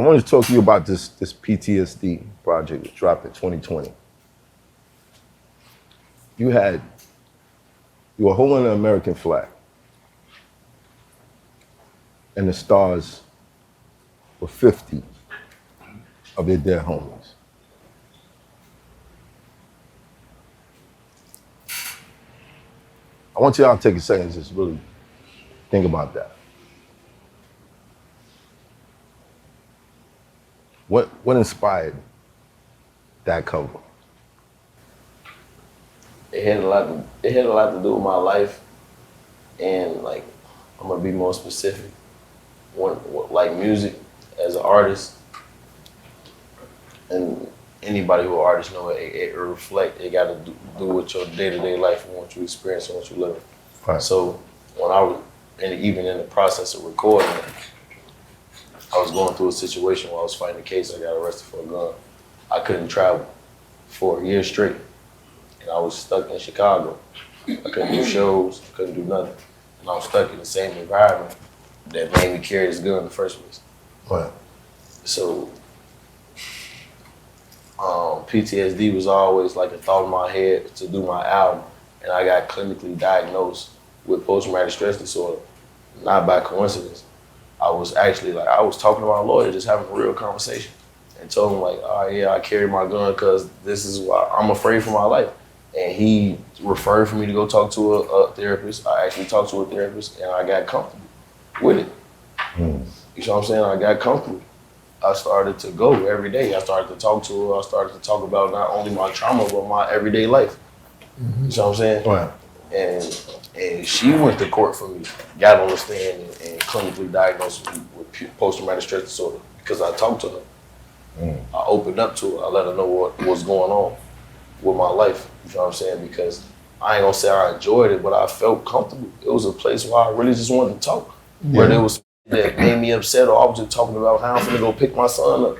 want to talk to you about this P.T.S.D project that dropped in 2020. You were holding an American flag, and the stars were 50 of your dead homies. I want y'all to take a second and just really think about that. What inspired that cover? It had a lot to do with my life, and like I'm gonna be more specific. Like music as an artist, and anybody who an artist know it reflect. It got to do with your day-to-day life and what you experience and what you live. Right. So when I was, and even in the process of recording, I was going through a situation where I was fighting a case. I got arrested for a gun. I couldn't travel for a year straight, and I was stuck in Chicago. I couldn't do shows. I couldn't do nothing, and I was stuck in the same environment that made me carry this gun in the first place. Right. So PTSD was always like a thought in my head to do my album, and I got clinically diagnosed with post-traumatic stress disorder, not by coincidence. I was actually I was talking to my lawyer, just having a real conversation, and told him like, oh yeah, I carry my gun because this is why I'm afraid for my life. And he referred for me to go talk to a therapist. I actually talked to a therapist, and I got comfortable with it. You know what I'm saying? I got comfortable. I started to go every day. I started to talk to her. I started to talk about not only my trauma, but my everyday life. You know what I'm saying? Right. And she went to court for me, got on the stand and clinically diagnosed me with post-traumatic stress disorder because I talked to her. I opened up to her. I let her know what was going on with my life. You know what I'm saying? Because I ain't gonna say I enjoyed it, but I felt comfortable. It was a place where I really just wanted to talk. Yeah. Where there was that made me upset, or I was just talking about how I'm gonna go pick my son up.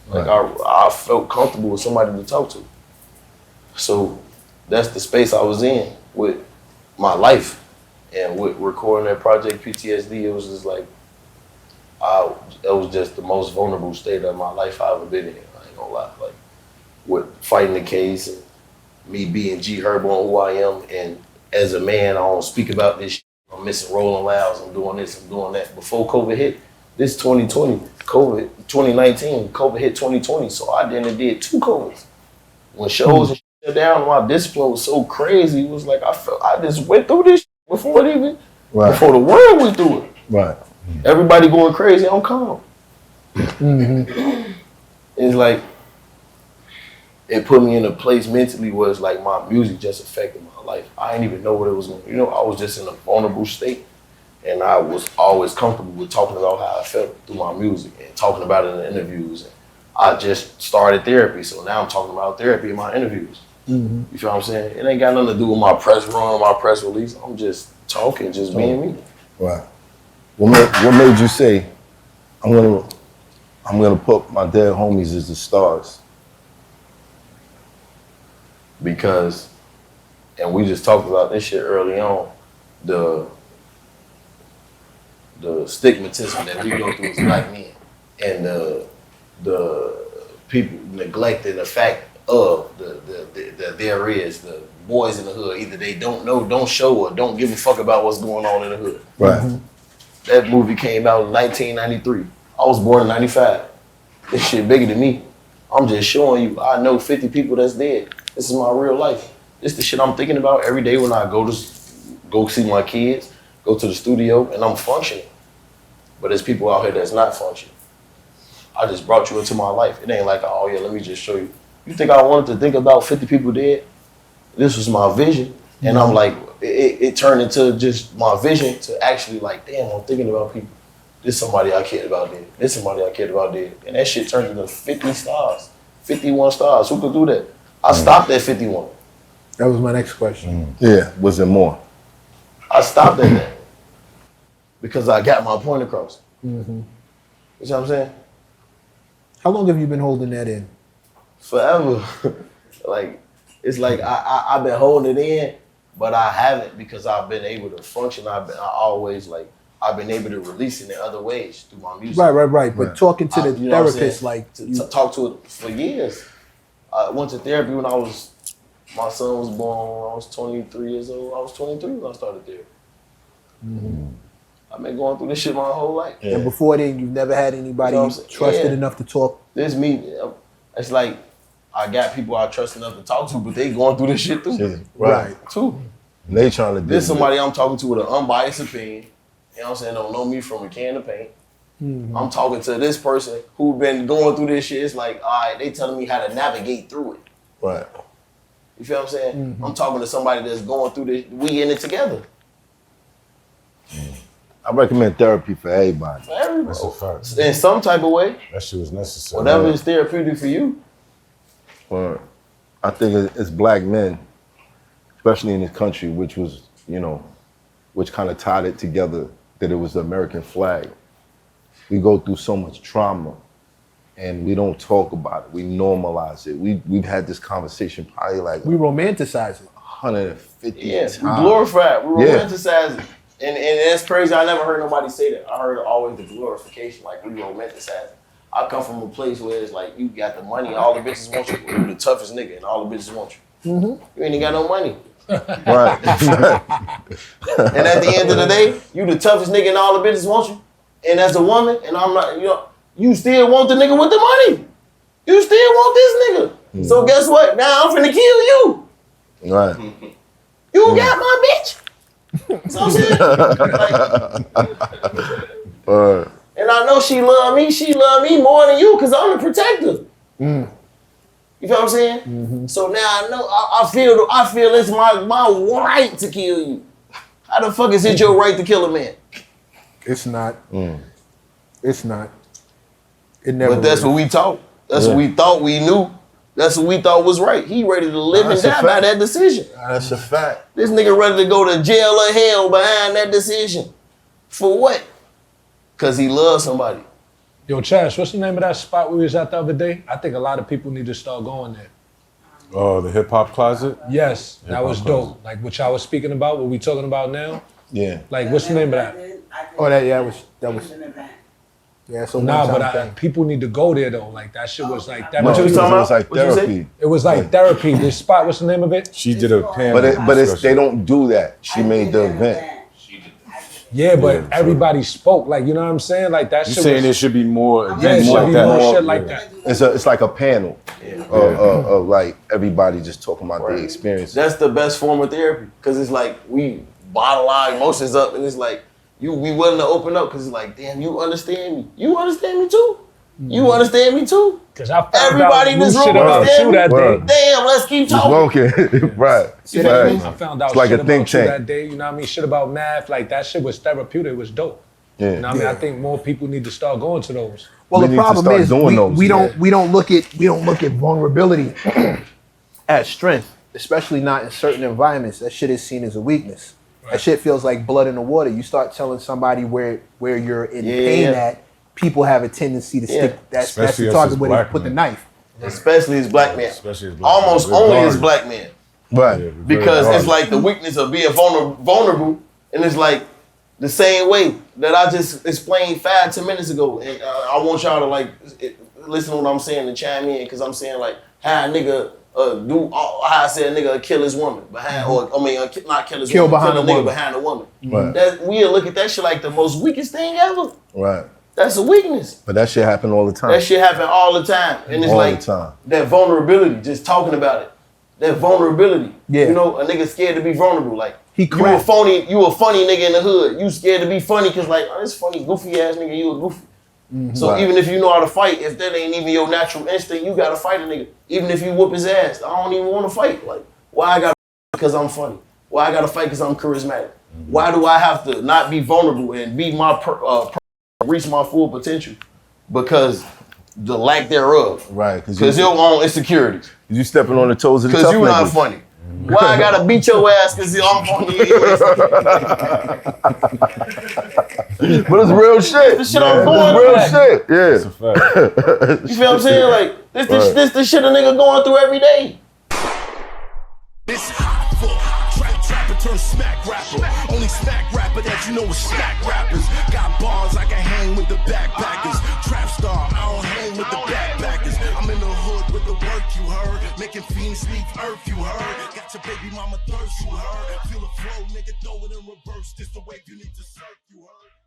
Like I felt comfortable with somebody to talk to. So that's the space I was in with my life, and with recording that project P.T.S.D. It was just like it was just the most vulnerable state of my life I've ever been in. I ain't gonna lie, like with fighting the case and me being Herbo on who I am, and as a man I don't speak about this shit. I'm missing rolling louds, I'm doing this, I'm doing that. Before COVID hit, this 2020, 2019, COVID hit 2020, so I did 2 COVIDs. When shows and shut down, my discipline was so crazy, it was like I just went through this before it even, before the world went through it. Right. Everybody going crazy, I'm calm. It's like, it put me in a place mentally where it's like my music just affected my life. I didn't even know what it was going to, I was just in a vulnerable state, and I was always comfortable with talking about how I felt through my music and talking about it in interviews. And I just started therapy, so now I'm talking about therapy in my interviews. You feel what I'm saying? It ain't got nothing to do with my press run, my press release. I'm just talking, just being me. Right. What made you say, I'm gonna put my dead homies as the stars? Because, and we just talked about this shit early on, the stigmatism that we go through as black men, and the people neglecting the fact of there is the boys in the hood, either they don't know, don't show, or don't give a fuck about what's going on in the hood. Right. That movie came out in 1993. I was born in 95. This shit bigger than me. I'm just showing you, I know 50 people that's dead. This is my real life. This is the shit I'm thinking about every day when I go see my kids, go to the studio, and I'm functioning. But there's people out here that's not functioning. I just brought you into my life. It ain't like, oh yeah, let me just show you. You think I wanted to think about 50 people dead? This was my vision. And I'm like, it turned into just my vision to actually like, damn, I'm thinking about people. This somebody I cared about dead. This somebody I cared about dead. And that shit turned into 50 stars, 51 stars. Who could do that? I stopped at 51. That was my next question. Yeah, was there more? I stopped at that because I got my point across. You know what I'm saying? How long have you been holding that in? Forever. Like, it's like I've been holding it in, but I haven't, because I've been able to function. I I've been able to release it in other ways through my music. Right. But talking to the You know what I'm therapist, saying? like, to talk to it for years. I went to therapy when my son was born when I was 23 years old. I was 23 when I started therapy. I've been going through this shit my whole life. and before then, you've never had anybody You know you what I'm saying? trusted Yeah. enough to talk. This me, it's like I got people I trust enough to talk to, but they going through this shit too. Right. Too. They trying to do There's somebody I'm talking to with an unbiased opinion. You know what I'm saying? Don't know me from a can of paint. I'm talking to this person who been going through this shit. It's like, all right, they telling me how to navigate through it. Right. You feel what I'm saying? I'm talking to somebody that's going through this. We in it together. I recommend therapy for everybody. For everybody. That's a fact. In some type of way. That shit was necessary. Whatever is therapeutic for you. But I think it's black men, especially in this country, which was, which kind of tied it together, that it was the American flag. We go through so much trauma and we don't talk about it. We normalize it. We've had this conversation probably like We romanticize it. 150 Yeah, times. we glorify it. We Yeah. romanticize it. And that's crazy. I never heard nobody say that. I heard always the glorification, like we romanticize it. I come from a place where it's like you got the money, all the bitches want you. You're the toughest nigga, and all the bitches want you. You ain't got no money. Right. And at the end of the day, you the toughest nigga, and all the bitches want you. And as a woman, and I'm not, you still want the nigga with the money. You still want this nigga. So guess what? Now I'm finna kill you. Right. You got my bitch. So I'm saying, like, and I know she love me. She love me more than you because I'm the protector. You feel what I'm saying? So now I know. I feel it's my right to kill you. How the fuck is it your right to kill a man? It's not. It's not. It never. But that's is. what we taught. That's what we thought we knew. That's what we thought was right. He ready to live and That's a die by fact. that decision. That's a fact. This nigga ready to go to jail or hell behind that decision. For what? Cause he loves somebody. Yo, Chaz, what's the name of that spot we was at the other day? I think a lot of people need to start going there. Oh, the hip hop closet? Yes, that Hip-hop was closet. dope. Like what y'all was speaking about, what we talking about now. Yeah. Like, what's the name of that? Oh, that was. Yeah, so Nah, but thing. people need to go there though. Like that shit was like that. What you was talking It was about? like What you say? therapy. It was like therapy. This spot, what's the name of it? She did a panel. But they don't do that. She made the event. Yeah, but Yeah, so- everybody spoke. Like, you know what I'm saying? Like that You shit saying was, there should be more yeah, it events should like be that? more More- shit like that. It's like a panel of like everybody just talking about their experiences. That's the best form of therapy. Cause it's like we bottle our emotions up and it's like we willing to open up because it's like, damn, you understand me. You understand me too. You understand me too. Cause I found Everybody out in new this shit room about understand you me. that day. Word. Damn, let's keep talking. Smoking. Right. I found out It's like shit a think about you tank. that day. You know what I mean? Shit about math. Like that shit was therapeutic. It was dope. Yeah. You know what I mean? I think more people need to start going to those. Well, We the need to problem start is doing those, we yeah. don't look at vulnerability as strength, especially not in certain environments. That shit is seen as a weakness. That shit feels like blood in the water. You start telling somebody where you're in pain at, people have a tendency to stick. That's Especially the us target as where they black put the men. knife. Especially as black men. Especially as black Almost men. only We're as guarded. black men. Right. Yeah, Because very it's guarded. like the weakness of being vulnerable, and it's like the same way that I just explained 5-10 minutes ago. And I want y'all to like listen to what I'm saying and chime in, because I'm saying like how a nigga how I said a nigga kill his woman behind, or I mean not kill his Kill woman, behind kill a a nigga woman. behind a woman. Right. That we'll look at that shit like the most weakest thing ever. Right. That's a weakness. But that shit happen all the time. That shit happen all the time, and it's All like the time. that vulnerability. Just talking about it, that vulnerability. Yeah. You know, a nigga scared to be vulnerable. Like He you a cracked. phony nigga in the hood. You scared to be funny because like, oh, this funny goofy ass nigga. You a goofy. So Right. even if you know how to fight, if that ain't even your natural instinct, you gotta fight a nigga. Even if you whoop his ass, I don't even want to fight. Like, why I gotta fight because I'm funny? Why I gotta fight because I'm charismatic? Why do I have to not be vulnerable and be my reach my full potential? Because the lack thereof. Right. Because your own insecurities. You stepping on the toes of the Because tough you not niggas. funny. Why I gotta beat your ass because I'm funny? But it's real shit. This shit I'm It's going real through. shit. That's a Yeah. fact. You feel what I'm saying? Like, this the shit a nigga going through every day. It's hot for trap turned smack rapper. Only smack rapper that you know is smack rappers. Got bars, I can hang with the backpackers. Trap star, I don't hang with the backpackers. I'm in the hood with the work, you heard. Making fiends leave earth, you heard. Got your baby mama thirst, you heard. Feel the flow, nigga, throw it in reverse. This the wave you need to surf, you heard.